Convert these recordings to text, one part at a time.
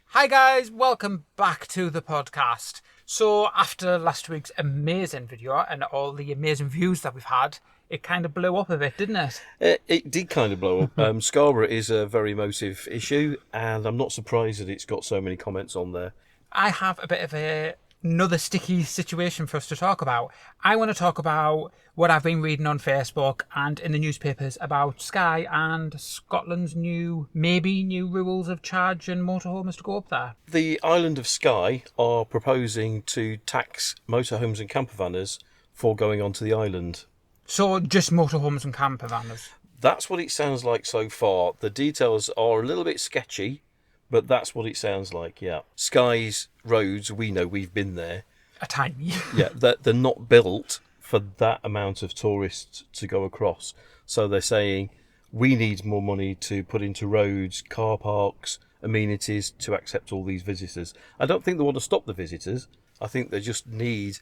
Hi guys, welcome back to the podcast. So after last week's amazing video and all the amazing views that we've had, it kind of blew up a bit, didn't it? It did kind of blow up. Scarborough is a very emotive issue, and I'm not surprised that it's got so many comments on there. I have a bit of another sticky situation for us to talk about. I want to talk about what I've been reading on Facebook and in the newspapers about Skye and Scotland's new rules of charge and motorhomes to go up there. The island of Skye are proposing to tax motorhomes and campervanners for going onto the island. So just motorhomes and campervans? That's what it sounds like so far. The details are a little bit sketchy, but that's what it sounds like, yeah. Skye's roads, we know, we've been there. A tiny. Yeah, they're not built for that amount of tourists to go across. So they're saying, we need more money to put into roads, car parks, amenities to accept all these visitors. I don't think they want to stop the visitors. I think they just need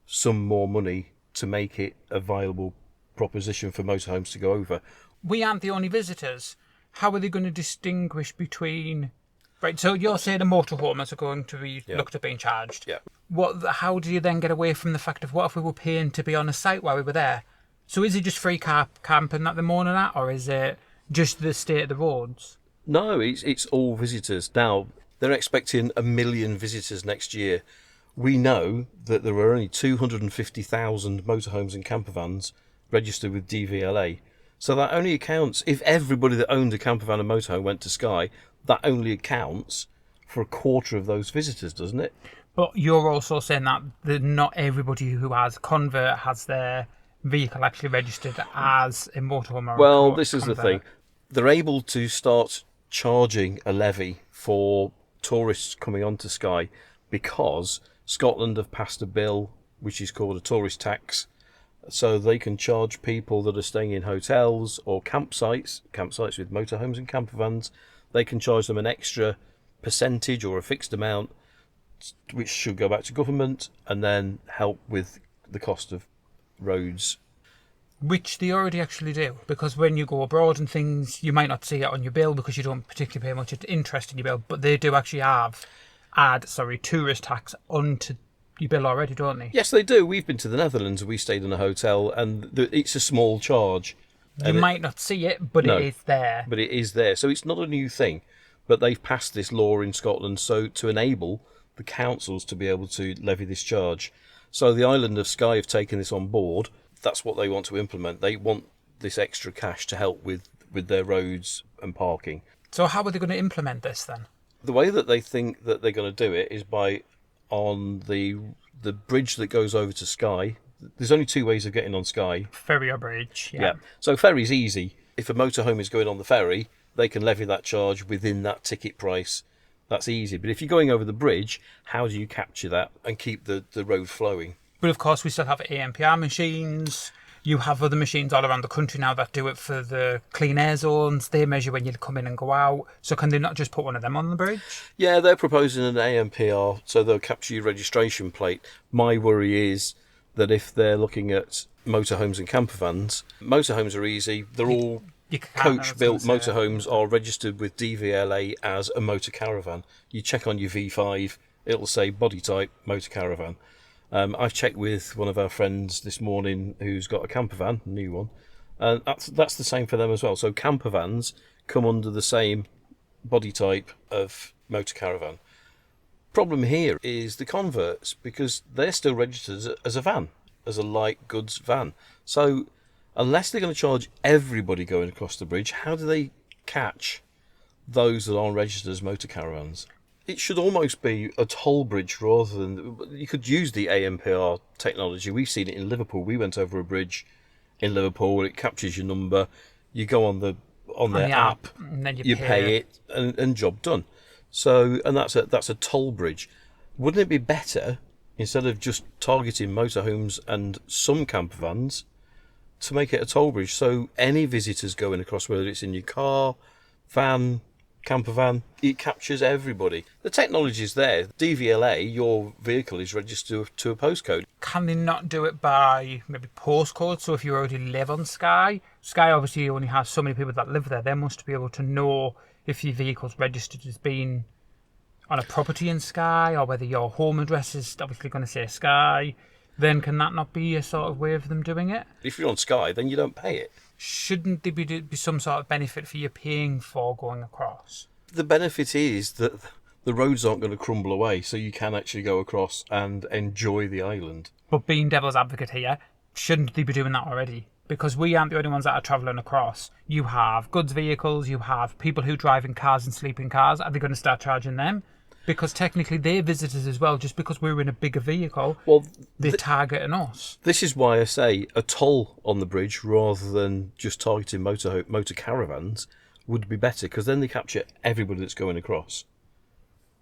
some more money to make it a viable proposition for motorhomes to go over. We aren't the only visitors. How are they going to distinguish between... Right, so you're saying the motorhomes are going to be looked at being charged. Yeah. How do you then get away from the fact of what if we were paying to be on a site while we were there? So is it just free camping that they're mourning at, or is it just the state of the roads? No, it's all visitors. Now, they're expecting 1 million visitors next year. We know that there are only 250,000 motorhomes and campervans registered with DVLA. So that only accounts, if everybody that owned a campervan and motorhome went to Skye, that only accounts for a quarter of those visitors, doesn't it? But you're also saying that not everybody who has Convert has their vehicle actually registered as a motorhome or Well, this is the thing. They're able to start charging a levy for tourists coming onto Skye because Scotland have passed a bill which is called a tourist tax. So they can charge people that are staying in hotels or campsites with motorhomes and campervans. They can charge them an extra percentage or a fixed amount, which should go back to government and then help with the cost of roads. Which they already actually do, because when you go abroad and things, you might not see it on your bill because you don't particularly pay much interest in your bill, but they do actually add tourist tax onto your bill already, don't they? Yes, they do. We've been to the Netherlands, we stayed in a hotel, and it's a small charge. You might not see it, but it is there. But it is there. So it's not a new thing. But they've passed this law in Scotland so to enable the councils to be able to levy this charge. So the island of Skye have taken this on board. That's what they want to implement. They want this extra cash to help with their roads and parking. So how are they going to implement this then? The way that they think that they're going to do it is by on the bridge that goes over to Skye. There's only two ways of getting on Skye. Ferry or bridge, yeah. So ferry's easy. If a motorhome is going on the ferry, they can levy that charge within that ticket price. That's easy. But if you're going over the bridge, how do you capture that and keep the road flowing? But of course, we still have AMPR machines. You have other machines all around the country now that do it for the clean air zones. They measure when you come in and go out. So can they not just put one of them on the bridge? Yeah, they're proposing an AMPR, so they'll capture your registration plate. My worry is that if they're looking at motorhomes and campervans, motorhomes are easy. They're all coach-built motorhomes are registered with DVLA as a motor caravan. You check on your V5, it'll say body type motor caravan. I've checked with one of our friends this morning who's got a campervan, a new one, and that's the same for them as well. So campervans come under the same body type of motor caravan. Problem here is the converts, because they're still registered as a van, as a light goods van. So unless they're going to charge everybody going across the bridge, how do they catch those that aren't registered as motor caravans? It should almost be a toll bridge rather than... You could use the AMPR technology. We've seen it in Liverpool. We went over a bridge in Liverpool. It captures your number. You go on their app, and then you pay it, and job done. So, and that's a toll bridge. Wouldn't it be better, instead of just targeting motorhomes and some campervans, to make it a toll bridge? So any visitors going across, whether it's in your car, van, campervan. It captures everybody. The technology's there. DVLA, your vehicle is registered to a postcode. Can they not do it by maybe postcode? So if you already live on Skye, Skye obviously only has so many people that live there. They must be able to know if your vehicle's registered as being on a property in Skye, or whether your home address is obviously going to say Skye. Then can that not be a sort of way of them doing it? If you're on Skye, then you don't pay it. Shouldn't there be some sort of benefit for you paying for going across? The benefit is that the roads aren't going to crumble away, so you can actually go across and enjoy the island. But being devil's advocate here, shouldn't they be doing that already? Because we aren't the only ones that are travelling across. You have goods vehicles, you have people who drive in cars and sleep in cars. Are they going to start charging them? Because technically they're visitors as well. Just because we're in a bigger vehicle, well, they're targeting us. This is why I say a toll on the bridge rather than just targeting motor caravans would be better, because then they capture everybody that's going across.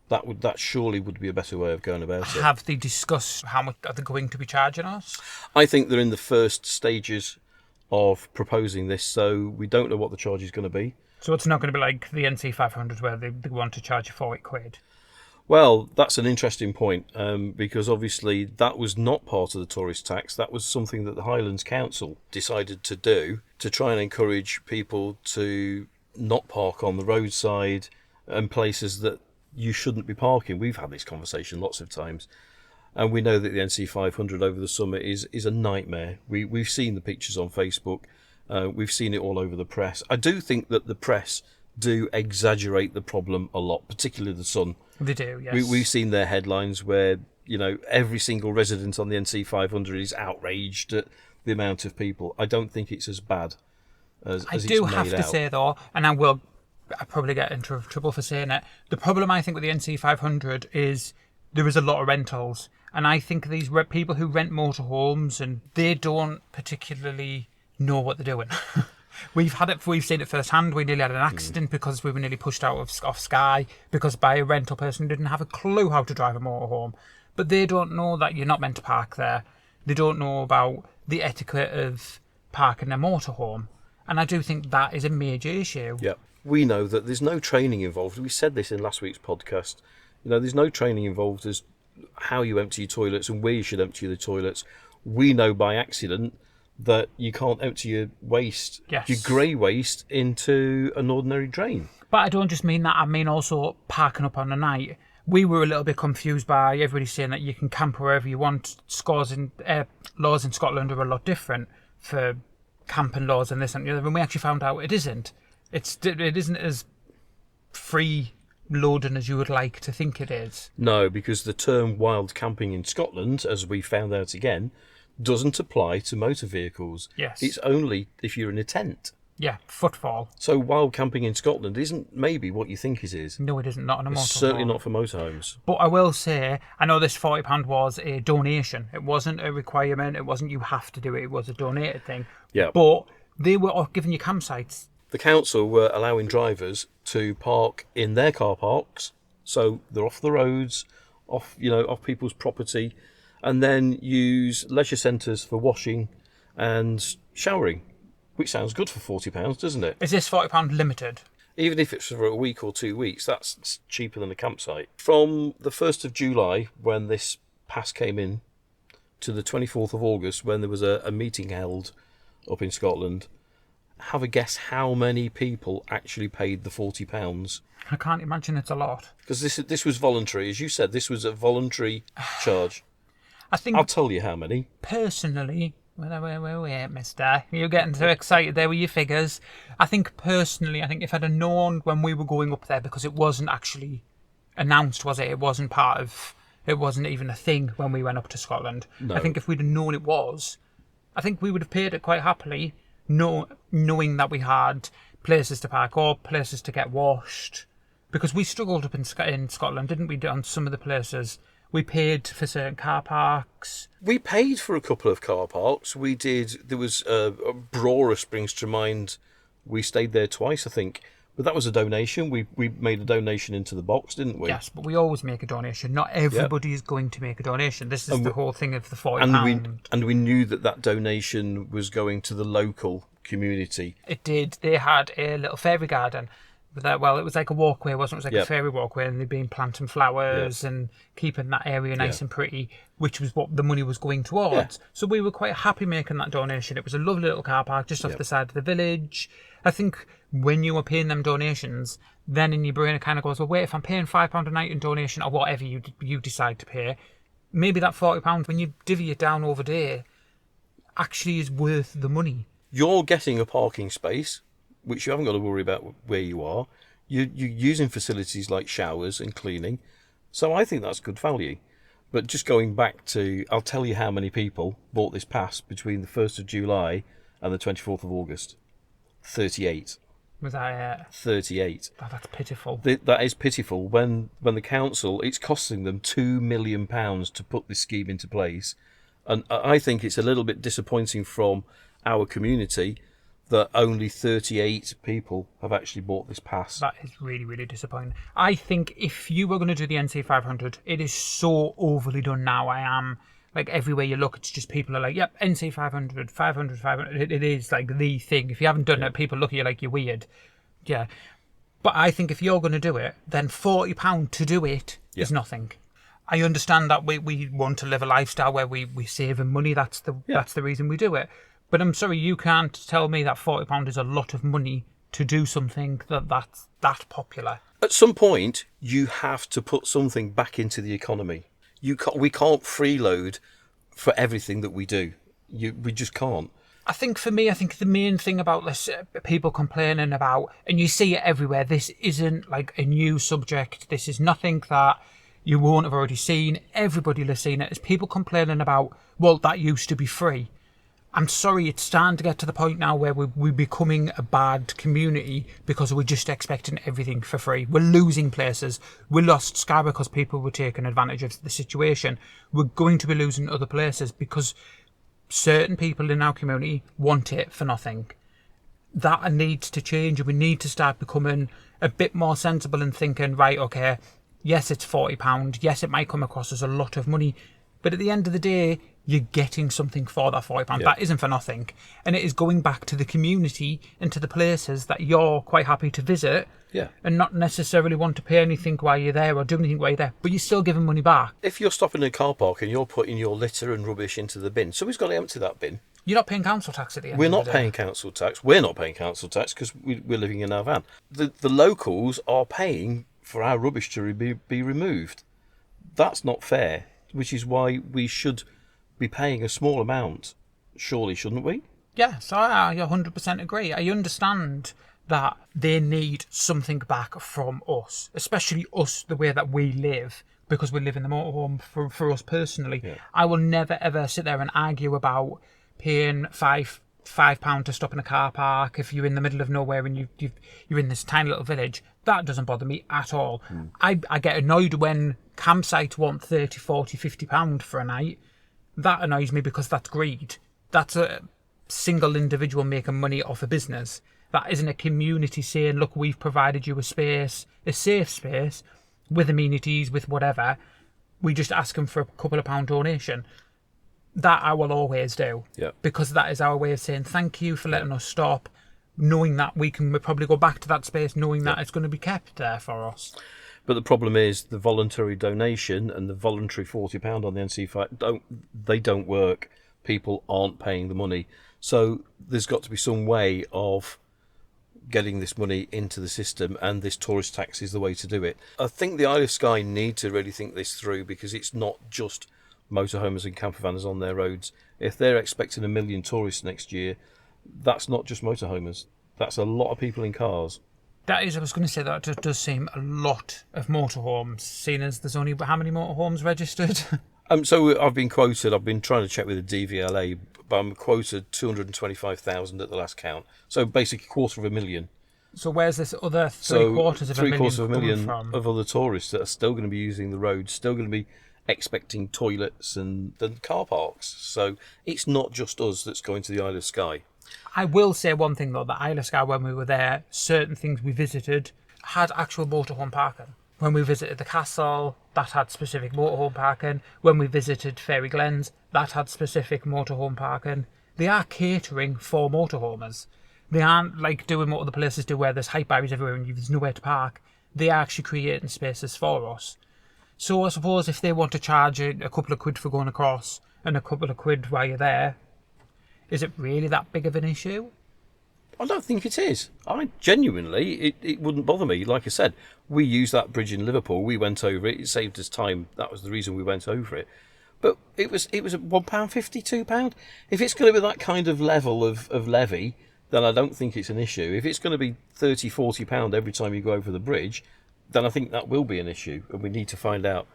That surely would be a better way of going about it. Have they discussed how much are they going to be charging us? I think they're in the first stages of proposing this, so we don't know what the charge is going to be. So it's not going to be like the NC500 where they want to charge you £40. Well, that's an interesting point, because obviously that was not part of the tourist tax. That was something that the Highlands Council decided to do to try and encourage people to not park on the roadside and places that you shouldn't be parking. We've had this conversation lots of times, and we know that the NC500 over the summer is a nightmare. We've seen the pictures on Facebook. We've seen it all over the press. I do think that the press do exaggerate the problem a lot, particularly the Sun. They do, yes. We've seen their headlines where, every single resident on the NC500 is outraged at the amount of people. I don't think it's as bad as I do have to say, though, and I'll probably get into trouble for saying it, the problem I think with the NC500 is there is a lot of rentals. And I think these people who rent motorhomes, and they don't particularly know what they're doing. We've seen it firsthand. We nearly had an accident because we were nearly pushed out off Skye because by a rental person who didn't have a clue how to drive a motorhome. But they don't know that you're not meant to park there. They don't know about the etiquette of parking a motorhome. And I do think that is a major issue. Yeah. We know that there's no training involved. We said this in last week's podcast. There's no training involved as how you empty your toilets and where you should empty the toilets. We know by accident that you can't empty your waste, your grey waste, into an ordinary drain. But I don't just mean that. I mean also parking up on the night. We were a little bit confused by everybody saying that you can camp wherever you want. Laws in Scotland are a lot different for camping laws and this and the other. And we actually found out it isn't. It isn't as free loading as you would like to think it is. No, because the term wild camping in Scotland, as we found out again, doesn't apply to motor vehicles. Yes. It's only if you're in a tent. Yeah, footfall. So wild camping in Scotland isn't maybe what you think it is. No, it isn't. Not on a motorhome. It's certainly not for motorhomes. But I will say, I know this £40 was a donation. It wasn't a requirement. It wasn't you have to do it. It was a donated thing. Yeah. But they were giving you campsites. The council were allowing drivers to park in their car parks, so they're off the roads, off people's property, and then use leisure centres for washing and showering, which sounds good for £40, doesn't it? Is this £40 limited? Even if it's for a week or 2 weeks, that's cheaper than a campsite. From the 1st of July, when this pass came in, to the 24th of August, when there was a meeting held up in Scotland, have a guess how many people actually paid the £40? I can't imagine it's a lot. Because this was voluntary. As you said, this was a voluntary charge. I'll tell you how many. Personally, wait, mister. You're getting so excited there with your figures. I think if I'd have known when we were going up there, because it wasn't actually announced, was it? It wasn't even a thing when we went up to Scotland. No. I think if we'd have known it was, I think we would have paid it quite happily, knowing that we had places to park up, places to get washed. Because we struggled up in Scotland, didn't we, on some of the places? We paid for certain car parks. We paid for a couple of car parks. We did. There was Brora springs to mind. We stayed there twice, I think. But that was a donation. We made a donation into the box, didn't we? Yes, but we always make a donation. Not everybody is going to make a donation. This is the whole thing of the £40. And we knew that donation was going to the local community. It did. They had a little fairy garden. Well, it was like a walkway, wasn't it? It was like Yep. a fairy walkway, and they'd been planting flowers and keeping that area nice and pretty, which was what the money was going towards. So we were quite happy making that donation. It was a lovely little car park just off the side of the village. I think when you were paying them donations, then in your brain it kind of goes, well, wait, if I'm paying £5 a night in donation or whatever you decide to pay, maybe that £40, when you divvy it down over day, actually is worth the money. You're getting a parking space, which you haven't got to worry about where you are. You're using facilities like showers and cleaning. So I think that's good value. But just going back to, I'll tell you how many people bought this pass between the 1st of July and the 24th of August. 38. Was that 38. Oh, that's pitiful. That is pitiful. When the council, it's costing them £2 million to put this scheme into place. And I think it's a little bit disappointing from our community that only 38 people have actually bought this pass. That is really, really disappointing. I think if you were going to do the NC 500, it is so overly done now. I am, like, everywhere you look, it's just people are like, yep, NC 500, 500, 500. It is like the thing. If you haven't done it, people look at you like you're weird. Yeah. But I think if you're going to do it, then £40 to do it is nothing. I understand that we want to live a lifestyle where we save money. That's the reason we do it. But I'm sorry, you can't tell me that £40 is a lot of money to do something that's that popular. At some point, you have to put something back into the economy. We can't freeload for everything that we do. We just can't. I think the main thing about this, people complaining about, and you see it everywhere, this isn't like a new subject. This is nothing that you won't have already seen. Everybody has seen it. It's people complaining about, well, that used to be free. I'm sorry, it's starting to get to the point now where we're becoming a bad community because we're just expecting everything for free. We're losing places. We lost Skye because people were taking advantage of the situation. We're going to be losing other places because certain people in our community want it for nothing. That needs to change, and we need to start becoming a bit more sensible and thinking, right, okay, yes, it's £40. Yes, it might come across as a lot of money, but at the end of the day, you're getting something for that £40. Yeah. That isn't for nothing. And it is going back to the community and to the places that you're quite happy to visit and not necessarily want to pay anything while you're there or do anything while you're there, but you're still giving money back. If you're stopping in a car park and you're putting your litter and rubbish into the bin, somebody's got to empty that bin. You're not paying council tax at the end We're of not the day. paying council tax. We're not paying council tax because we're living in our van. The locals are paying for our rubbish to be removed. That's not fair, which is why we should be paying a small amount, surely, shouldn't we? Yes, I 100% agree. I understand that they need something back from us, especially us, the way that we live, because we live in the motorhome for us personally. Yeah. I will never, ever sit there and argue about paying £5 to stop in a car park if you're in the middle of nowhere and you're in this tiny little village. That doesn't bother me at all. I get annoyed when campsites want £30, £40, £50 for a night. That annoys me because that's greed. That's a single individual making money off a business. That isn't a community saying, look, we've provided you a space, a safe space, with amenities, with whatever. We just ask them for a couple of pound donation. That I will always do. Yeah. Because that is our way of saying thank you for letting us stop, knowing that we can probably go back to that space, knowing that it's going to be kept there for us. But the problem is the voluntary donation and the voluntary £40 on the NC5 don't work. People aren't paying the money, so there's got to be some way of getting this money into the system, and this tourist tax is the way to do it. I think the Isle of Skye need to really think this through, because it's not just motorhomes and campervans on their roads. If they're expecting 1 million tourists next year, that's not just motorhomers. That's a lot of people in cars. That is, I was going to say that it does seem a lot of motorhomes, seeing as there's only how many motorhomes registered? So I've been quoted, I've been trying to check with the DVLA, but I'm quoted 225,000 at the last count. So basically 250,000. So where's this other three-quarters of a million three-quarters of a million from? Of other tourists that are still going to be using the road, still going to be expecting toilets and car parks. So it's not just us that's going to the Isle of Skye. I will say one thing though, the Isle of Skye, when we were there, certain things we visited had actual motorhome parking. When we visited the castle, that had specific motorhome parking. When we visited Fairy Glens, that had specific motorhome parking. They are catering for motorhomers. They aren't like doing what other places do where there's height barriers everywhere and there's nowhere to park. They are actually creating spaces for us. So I suppose if they want to charge a couple of quid for going across and a couple of quid while you're there, is it really that big of an issue? I don't think it is. I genuinely, it wouldn't bother me. Like I said, we used that bridge in Liverpool. We went over it. It saved us time. That was the reason we went over it. But it was £1.50, £2. If it's going to be that kind of level of levy, then I don't think it's an issue. If it's going to be £30, £40 every time you go over the bridge, then I think that will be an issue, and we need to find out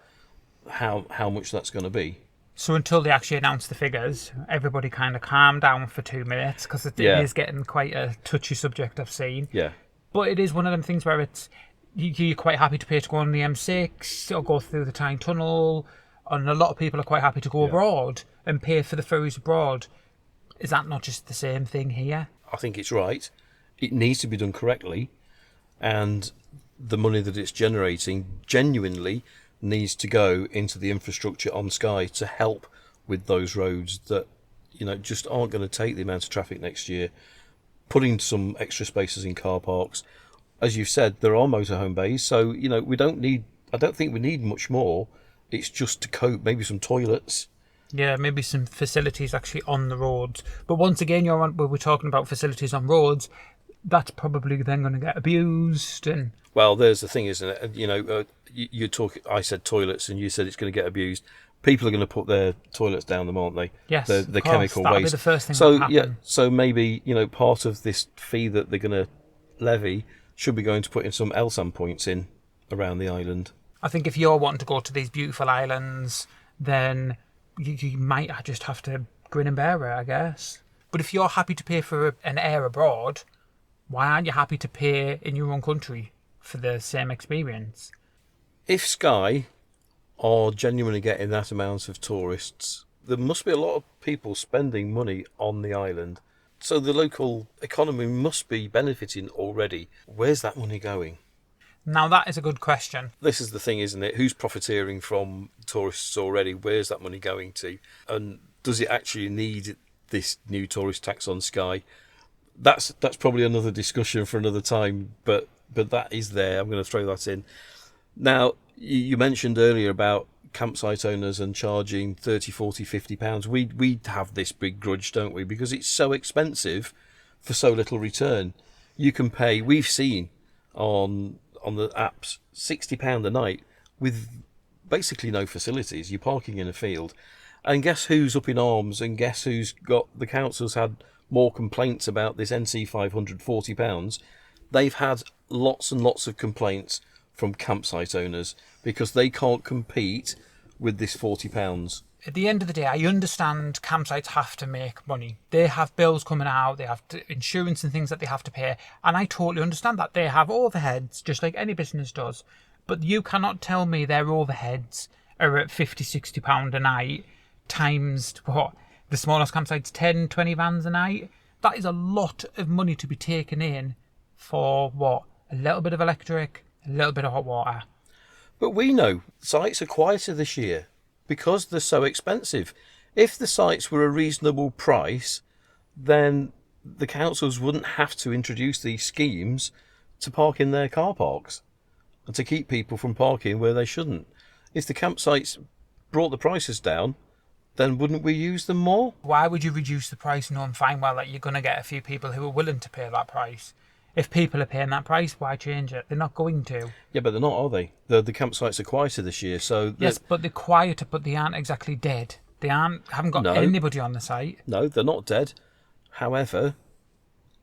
how much that's going to be. So until they actually announce the figures, everybody kind of calm down for 2 minutes, because it is getting quite a touchy subject, I've seen. Yeah. But it is one of them things where it's you're quite happy to pay to go on the M6 or go through the Tyne Tunnel, and a lot of people are quite happy to go abroad and pay for the ferries abroad. Is that not just the same thing here? I think it's right. It needs to be done correctly, and the money that it's generating genuinely needs to go into the infrastructure on Skye to help with those roads that, you know, just aren't going to take the amount of traffic next year. Putting some extra spaces in car parks. As you've said, there are motorhome bays, so, you know, I don't think we need much more. It's just to cope, maybe some toilets. Yeah, maybe some facilities actually on the roads. But once again, we're talking about facilities on roads, that's probably then going to get abused. And well, there's the thing, isn't it? You know, I said toilets, and you said it's going to get abused. People are going to put their toilets down them, aren't they? Yes, the chemical that'll waste. Be the first thing so that'll yeah, happen. so maybe, you know, part of this fee that they're going to levy should be going to put in some LSAM points in around the island. I think if you're wanting to go to these beautiful islands, then you might just have to grin and bear it, I guess. But if you're happy to pay for an air abroad, why aren't you happy to pay in your own country for the same experience? If Skye are genuinely getting that amount of tourists, there must be a lot of people spending money on the island. So the local economy must be benefiting already. Where's that money going? Now, that is a good question. This is the thing, isn't it? Who's profiteering from tourists already? Where's that money going to? And does it actually need this new tourist tax on Skye? That's probably another discussion for another time, but that is there. I'm going to throw that in. Now, you mentioned earlier about campsite owners and charging 30, 40, 50 pounds. We have this big grudge, don't we? Because it's so expensive for so little return. You can pay, we've seen on the apps, £60 a night with basically no facilities. You're parking in a field. And guess who's up in arms, and guess who's got, the council's had more complaints about this NC 500 £40. They've had lots and lots of complaints from campsite owners because they can't compete with this £40. At the end of the day, I understand campsites have to make money. They have bills coming out, they have insurance and things that they have to pay, and I totally understand that. They have overheads, just like any business does. But you cannot tell me their overheads are at £50, £60 a night times, what, the smallest campsites, 10, 20 vans a night? That is a lot of money to be taken in for, what, a little bit of electric, a little bit of hot water. But we know sites are quieter this year because they're so expensive. If the sites were a reasonable price, then the councils wouldn't have to introduce these schemes to park in their car parks and to keep people from parking where they shouldn't. If the campsites brought the prices down, then wouldn't we use them more? Why would you reduce the price knowing fine well that you're going to get a few people who are willing to pay that price? If people are paying that price, why change it? They're not going to. Yeah, but they're not, are they? The campsites are quieter this year, so... Yes, but they're quieter, but they aren't exactly dead. They haven't got anybody on the site. No, they're not dead. However,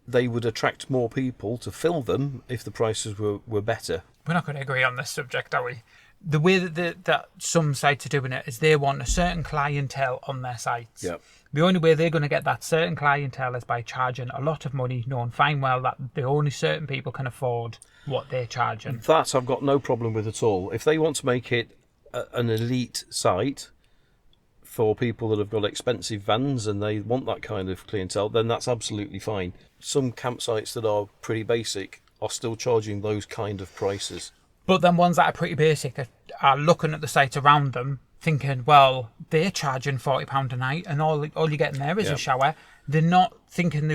they would attract more people to fill them if the prices were better. We're not going to agree on this subject, are we? The way that some sites are doing it is they want a certain clientele on their sites. Yep. The only way they're going to get that certain clientele is by charging a lot of money, knowing fine well that the only certain people can afford what they're charging. That I've got no problem with at all. If they want to make it an elite site for people that have got expensive vans and they want that kind of clientele, then that's absolutely fine. Some campsites that are pretty basic are still charging those kind of prices. But then ones that are pretty basic are looking at the sites around them, thinking, well, they're charging £40 a night and all you're getting there is a shower. They're not thinking the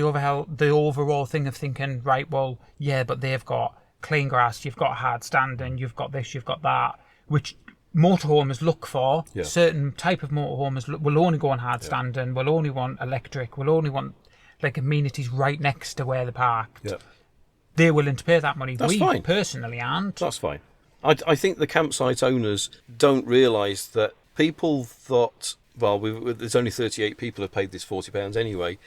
overall thing of thinking, right, well, yeah, but they've got clean grass, you've got hard standing, you've got this, you've got that, which motorhomes look for. Yeah. Certain type of motorhomes will only go on hard standing, will only want electric, will only want like amenities right next to where they park. Yeah. They're willing to pay that money. That's we fine. Personally aren't. That's fine. I think the campsite owners don't realise that people thought, well, there's only 38 people have paid this £40 anyway,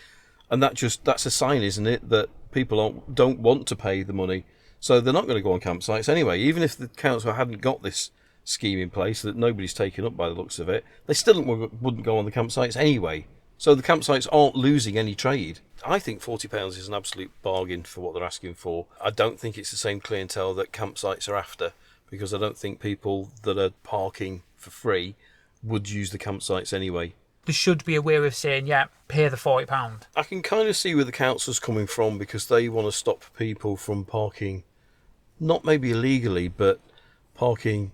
and that's a sign, isn't it, that people don't want to pay the money, so they're not going to go on campsites anyway. Even if the council hadn't got this scheme in place that nobody's taken up by the looks of it, they still wouldn't go on the campsites anyway. So the campsites aren't losing any trade. I think £40 is an absolute bargain for what they're asking for. I don't think it's the same clientele that campsites are after, because I don't think people that are parking for free would use the campsites anyway. There should be a way of saying, yeah, pay the £40. I can kind of see where the council's coming from, because they want to stop people from parking, not maybe illegally, but parking,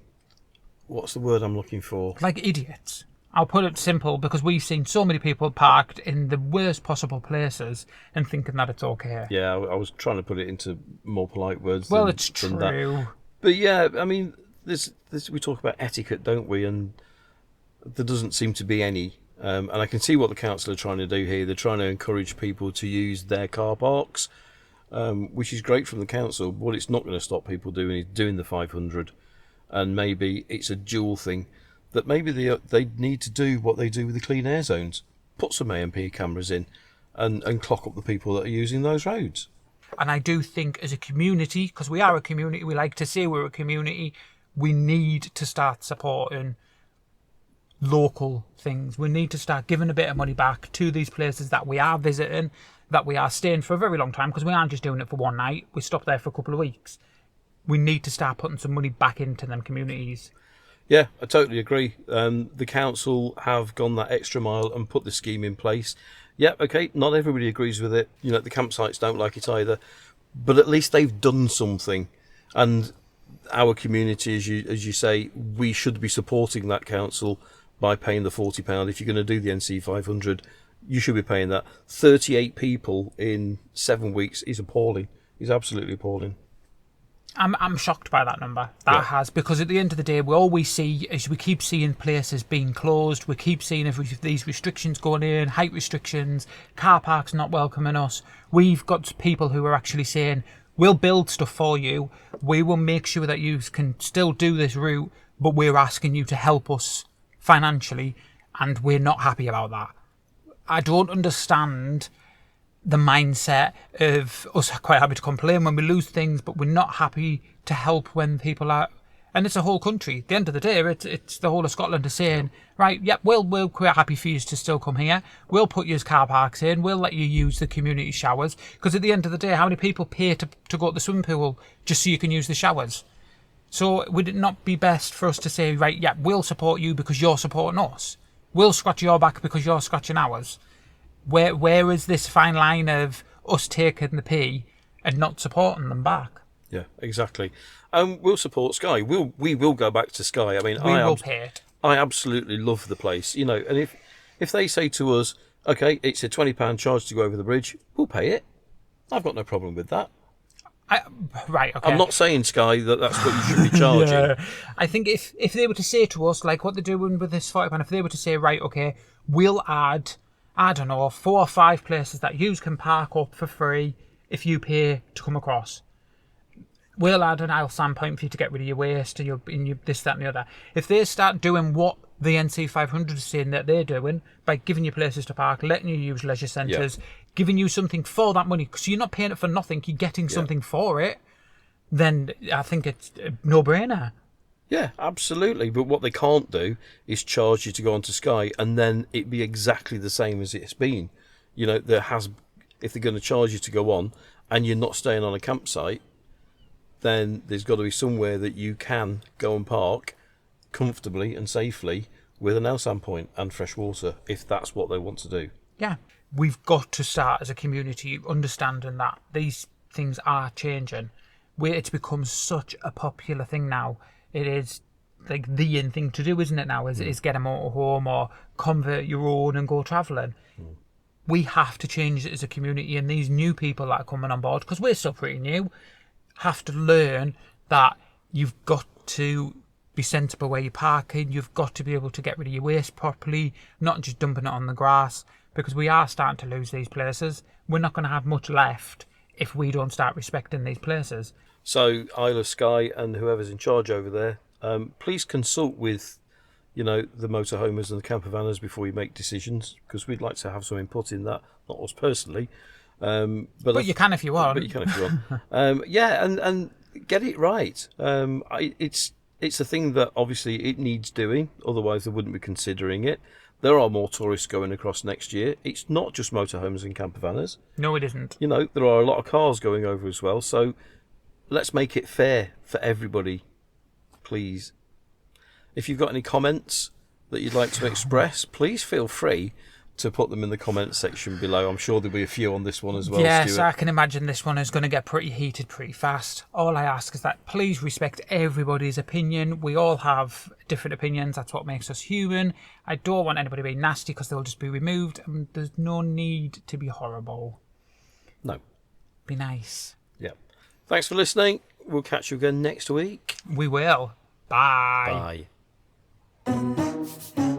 what's the word I'm looking for? Like idiots. I'll put it simple, because we've seen so many people parked in the worst possible places and thinking that it's okay. Yeah, I was trying to put it into more polite words. Well, than, it's than true. That. But yeah, I mean, we talk about etiquette, don't we? And there doesn't seem to be any. And I can see what the council are trying to do here. They're trying to encourage people to use their car parks, which is great from the council. What it's not going to stop people doing is doing the 500. And maybe it's a dual thing, that maybe they need to do what they do with the clean air zones. Put some AMP cameras in and clock up the people that are using those roads. And I do think as a community, because we are a community, we like to say we're a community, we need to start supporting local things. We need to start giving a bit of money back to these places that we are visiting, that we are staying for a very long time, because we aren't just doing it for one night. We stop there for a couple of weeks. We need to start putting some money back into them communities. Yeah, I totally agree. The council have gone that extra mile and put the scheme in place. Yeah, okay, not everybody agrees with it. You know, the campsites don't like it either. But at least they've done something. And our community, as you say, we should be supporting that council by paying the £40. If you're going to do the NC 500, you should be paying that. 38 people in 7 weeks is appalling. Is absolutely appalling. I'm shocked by that number. Because at the end of the day, we always see, as we keep seeing places being closed, we keep seeing these restrictions going in, height restrictions, car parks not welcoming us. We've got people who are actually saying, we'll build stuff for you, we will make sure that you can still do this route, but we're asking you to help us financially, and we're not happy about that. I don't understand the mindset of us quite happy to complain when we lose things, but we're not happy to help when people are. And it's a whole country. At the end of the day, it's the whole of Scotland is saying, right, yep, we're quite happy for you to still come here. We'll put your car parks in. We'll let you use the community showers. Because at the end of the day, how many people pay to go to the swimming pool just so you can use the showers? So would it not be best for us to say, right, yeah, we'll support you because you're supporting us. We'll scratch your back because you're scratching ours. Where is this fine line of us taking the pee and not supporting them back? Yeah, exactly. We'll support Skye. We will go back to Skye. I mean, we will pay it. I absolutely love the place. You know, and if they say to us, okay, it's a £20 charge to go over the bridge, we'll pay it. I've got no problem with that. Right, okay. I'm not saying, Skye, that's what you should be charging. Yeah. I think if they were to say to us, like what they're doing with this £40, if they were to say, right, okay, we'll add, I don't know, 4 or 5 places that you can park up for free if you pay to come across. We'll add an aisle stand point for you to get rid of your waste and your this, that and the other. If they start doing what the NC 500 is saying that they're doing, by giving you places to park, letting you use leisure centres, giving you something for that money, because you're not paying it for nothing, you're getting something for it, then I think it's a no-brainer. Yeah, absolutely. But what they can't do is charge you to go onto Skye and then it be exactly the same as it's been. You know, if they're going to charge you to go on and you're not staying on a campsite, then there's got to be somewhere that you can go and park comfortably and safely with an LSAN point and fresh water, if that's what they want to do. Yeah. We've got to start as a community understanding that these things are changing. It's become such a popular thing now. It is like the in thing to do, isn't it now, is get a motorhome or convert your own and go travelling. we have to change it as a community, and these new people that are coming on board, because we're still pretty new, have to learn that you've got to be sensible where you're parking, you've got to be able to get rid of your waste properly, not just dumping it on the grass, because we are starting to lose these places. We're not going to have much left if we don't start respecting these places. So, Isle of Skye and whoever's in charge over there, please consult with, the motorhomers and the campervanners before you make decisions, because we'd like to have some input in that, not us personally. But you can if you want. But you can if you want. And get it right. It's a thing that obviously it needs doing, otherwise they wouldn't be considering it. There are more tourists going across next year. It's not just motorhomes and campervanners. No, it isn't. There are a lot of cars going over as well, so let's make it fair for everybody, please. If you've got any comments that you'd like to express, please feel free to put them in the comments section below. I'm sure there'll be a few on this one as well. Yes, Stuart. I can imagine this one is going to get pretty heated pretty fast. All I ask is that please respect everybody's opinion. We all have different opinions. That's what makes us human. I don't want anybody being nasty because they'll just be removed. And there's no need to be horrible. No. Be nice. Yeah. Thanks for listening. We'll catch you again next week. We will. Bye. Bye.